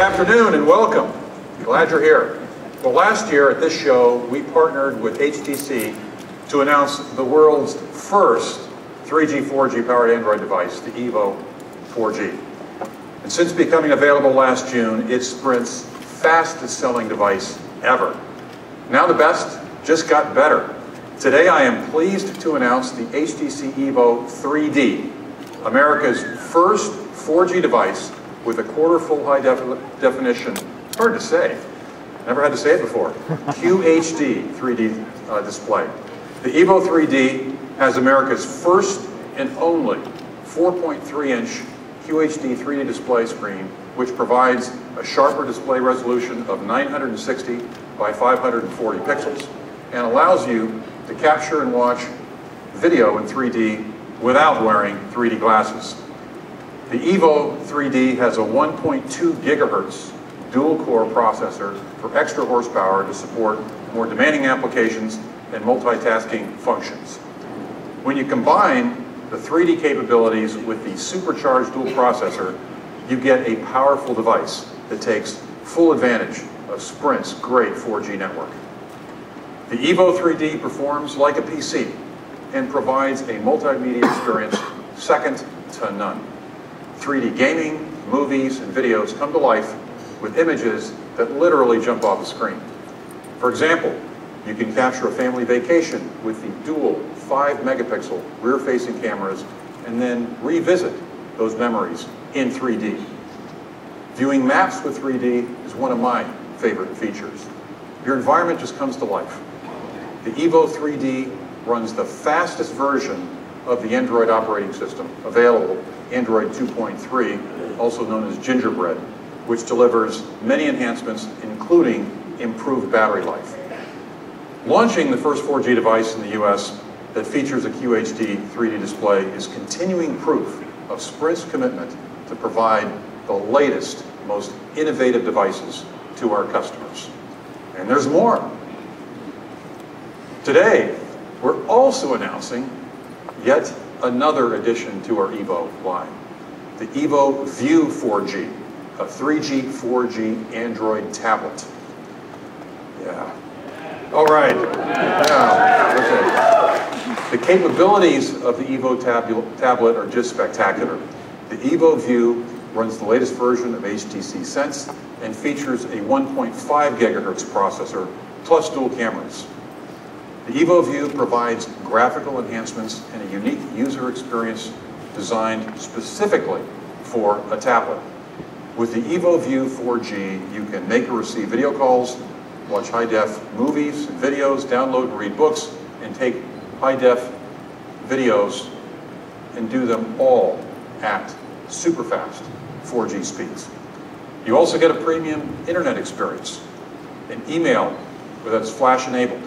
afternoon and welcome. Glad you're here. Well, last year at this show, we partnered with HTC to announce the world's first 3G, 4G powered Android device, the EVO 4G. And since becoming available last June, it's Sprint's fastest selling device ever. Now the best just got better. Today I am pleased to announce the HTC EVO 3D, America's first 4G device with a quarter full high definition, hard to say, never had to say it before, QHD 3D display. The EVO 3D has America's first and only 4.3-inch QHD 3D display screen, which provides a sharper display resolution of 960 by 540 pixels and allows you to capture and watch video in 3D without wearing 3D glasses. The EVO 3D has a 1.2 gigahertz dual-core processor for extra horsepower to support more demanding applications and multitasking functions. When you combine the 3D capabilities with the supercharged dual processor, you get a powerful device that takes full advantage of Sprint's great 4G network. The EVO 3D performs like a PC and provides a multimedia experience second to none. 3D gaming, movies, and videos come to life with images that literally jump off the screen. For example, you can capture a family vacation with the dual 5-megapixel rear-facing cameras and then revisit those memories in 3D. Viewing maps with 3D is one of my favorite features. Your environment just comes to life. The EVO 3D runs the fastest version of the Android operating system available, Android 2.3, also known as Gingerbread, which delivers many enhancements, including improved battery life. Launching the first 4G device in the US that features a QHD 3D display is continuing proof of Sprint's commitment to provide the latest, most innovative devices to our customers. And there's more. Today, we're also announcing yet another addition to our EVO line, the EVO View 4G, a 3G, 4G Android tablet. Yeah. All right. Yeah. Okay. The capabilities of the EVO tablet are just spectacular. The EVO View runs the latest version of HTC Sense and features a 1.5 gigahertz processor plus dual cameras. The EVO View provides graphical enhancements and a unique user experience designed specifically for a tablet. With the EVO View 4G, you can make or receive video calls, watch high-def movies and videos, download and read books, and take high-def videos and do them all at super fast 4G speeds. You also get a premium internet experience, an email that's flash enabled,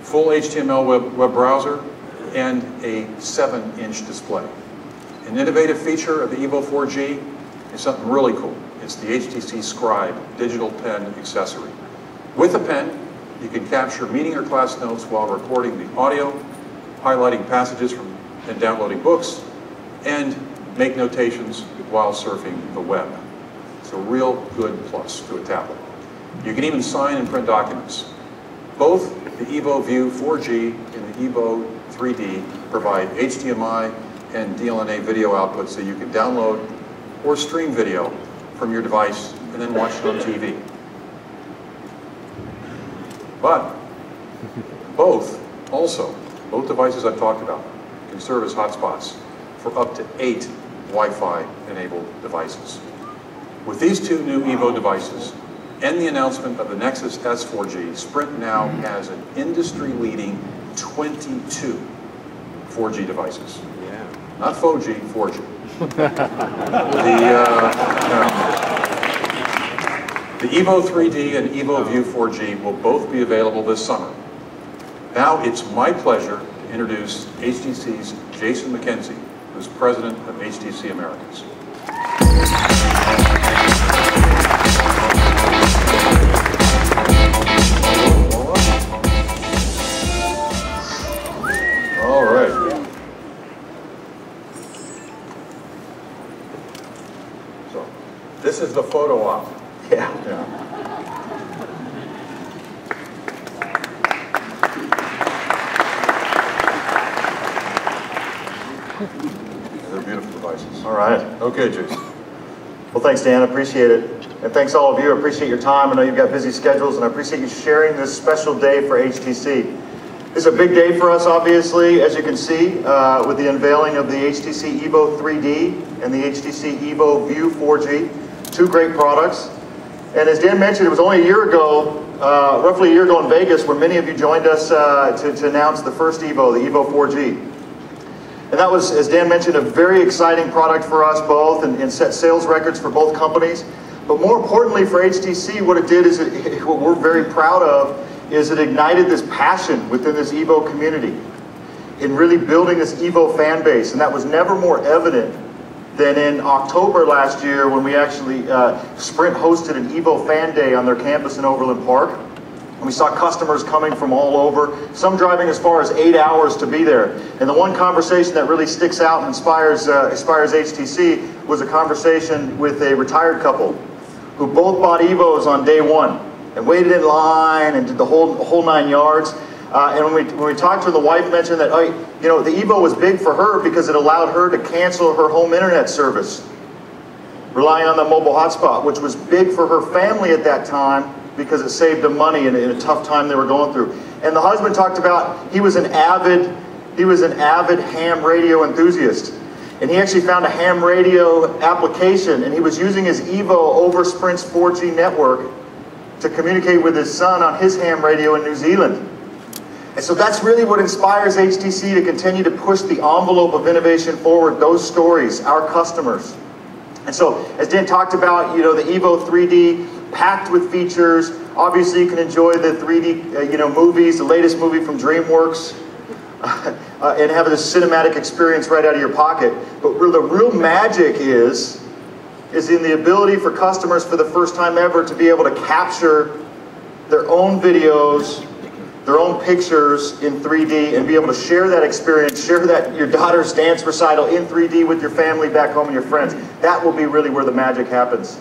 full HTML web browser, and a 7-inch display. An innovative feature of the EVO 4G is something really cool. It's the HTC Scribe digital pen accessory. With a pen, you can capture meeting or class notes while recording the audio, highlighting passages from and downloading books, and make notations while surfing the web. It's a real good plus to a tablet. You can even sign and print documents. Both the EVO View 4G and the EVO 3D provide HDMI and DLNA video outputs so you can download or stream video from your device and then watch it on TV. But both devices I've talked about can serve as hotspots for up to 8 Wi-Fi enabled devices. With these two new EVO devices and the announcement of the Nexus S 4G, Sprint now has an industry-leading 22 4G devices. Yeah. Not 4G, 4G. The EVO 3D and EVO View 4G will both be available this summer. Now it's my pleasure to introduce HTC's Jason McKenzie, who's president of HTC Americas. All right. So, this is the photo op. Yeah. They're beautiful devices. All right. Okay, Jason. Well, thanks, Dan. I appreciate it. And thanks all of you. I appreciate your time. I know you've got busy schedules, and I appreciate you sharing this special day for HTC. This is a big day for us, obviously, as you can see, with the unveiling of the HTC EVO 3D and the HTC EVO View 4G. Two great products. And as Dan mentioned, it was only a year ago, roughly a year ago in Vegas, where many of you joined us to announce the first EVO, the EVO 4G. And that was, as Dan mentioned, a very exciting product for us both and set sales records for both companies. But more importantly for HTC, what it did is, what we're very proud of, is it ignited this passion within this EVO community in really building this EVO fan base. And that was never more evident than in October last year when we actually, Sprint hosted an EVO fan day on their campus in Overland Park. And we saw customers coming from all over, some driving as far as 8 hours to be there. And the one conversation that really sticks out and inspires HTC was a conversation with a retired couple who both bought EVOs on day one and waited in line and did the whole 9 yards. And when we talked to her, the wife mentioned that, you know, the EVO was big for her because it allowed her to cancel her home internet service, relying on the mobile hotspot, which was big for her family at that time because it saved them money in a tough time they were going through. And the husband talked about he was an avid ham radio enthusiast. And he actually found a ham radio application, and he was using his EVO over Sprint's 4G network to communicate with his son on his ham radio in New Zealand. And so that's really what inspires HTC to continue to push the envelope of innovation forward, those stories, our customers. And so, as Dan talked about, you know, the EVO 3D, packed with features. Obviously, you can enjoy the 3D, movies, the latest movie from DreamWorks, and have this cinematic experience right out of your pocket. But where the real magic is in the ability for customers for the first time ever to be able to capture their own videos, their own pictures in 3D and be able to share that experience, share that your daughter's dance recital in 3D with your family back home and your friends. That will be really where the magic happens.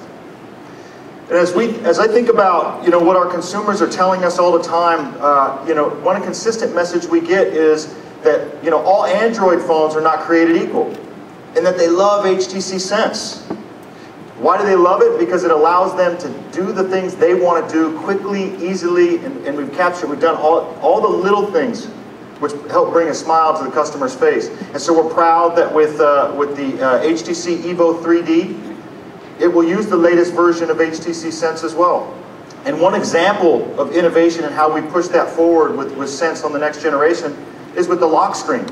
And as I think about, what our consumers are telling us all the time, one consistent message we get is that, all Android phones are not created equal, and that they love HTC Sense. Why do they love it? Because it allows them to do the things they want to do quickly, easily, and we've done all the little things which help bring a smile to the customer's face. And so we're proud that with the HTC EVO 3D, it will use the latest version of HTC Sense as well. And one example of innovation and how we push that forward with Sense on the next generation is with the lock screen.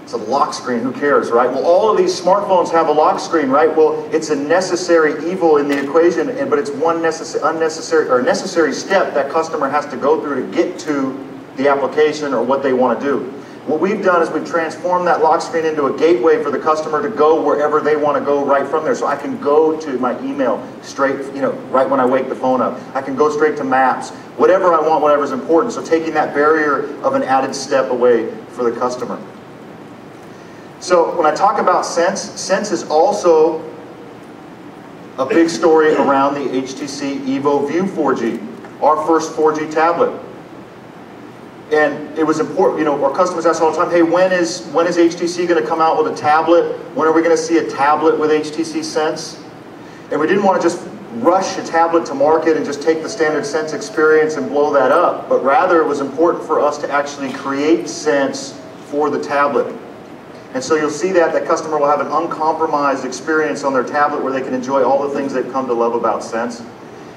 It's a lock screen, who cares, right? Well, all of these smartphones have a lock screen, right? Well, it's a necessary evil in the equation, but it's one necessary step that customer has to go through to get to the application or what they want to do. What we've done is we've transformed that lock screen into a gateway for the customer to go wherever they want to go right from there. So I can go to my email straight, right when I wake the phone up. I can go straight to Maps, whatever I want, whatever's important. So taking that barrier of an added step away for the customer. So when I talk about Sense, Sense is also a big story around the HTC EVO View 4G, our first 4G tablet. And it was important, our customers ask all the time, hey, when is HTC going to come out with a tablet? When are we going to see a tablet with HTC Sense? And we didn't want to just rush a tablet to market and just take the standard Sense experience and blow that up, but rather it was important for us to actually create Sense for the tablet. And so you'll see that customer will have an uncompromised experience on their tablet where they can enjoy all the things they've come to love about Sense.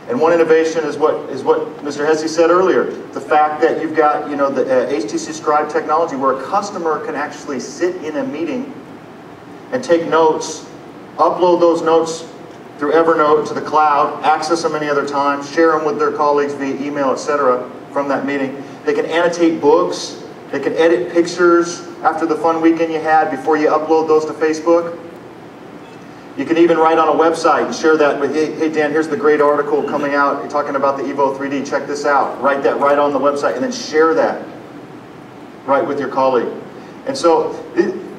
And one innovation is what Mr. Hesse said earlier, the fact that you've got the HTC Scribe technology where a customer can actually sit in a meeting and take notes, upload those notes through Evernote to the cloud, access them any other time, share them with their colleagues via email, etc. from that meeting. They can annotate books, they can edit pictures after the fun weekend you had before you upload those to Facebook. You can even write on a website and share that with, hey Dan, here's the great article coming out talking about the EVO 3D, check this out. Write that right on the website and then share that right with your colleague. And so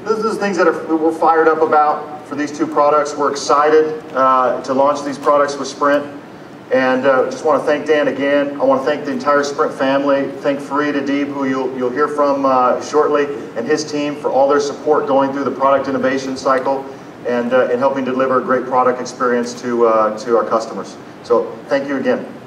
those are the things that we're fired up about for these two products. We're excited to launch these products with Sprint. And just want to thank Dan again. I want to thank the entire Sprint family. Thank Fareed Adib, who you'll hear from shortly, and his team for all their support going through the product innovation cycle and helping deliver a great product experience to our customers. So thank you again.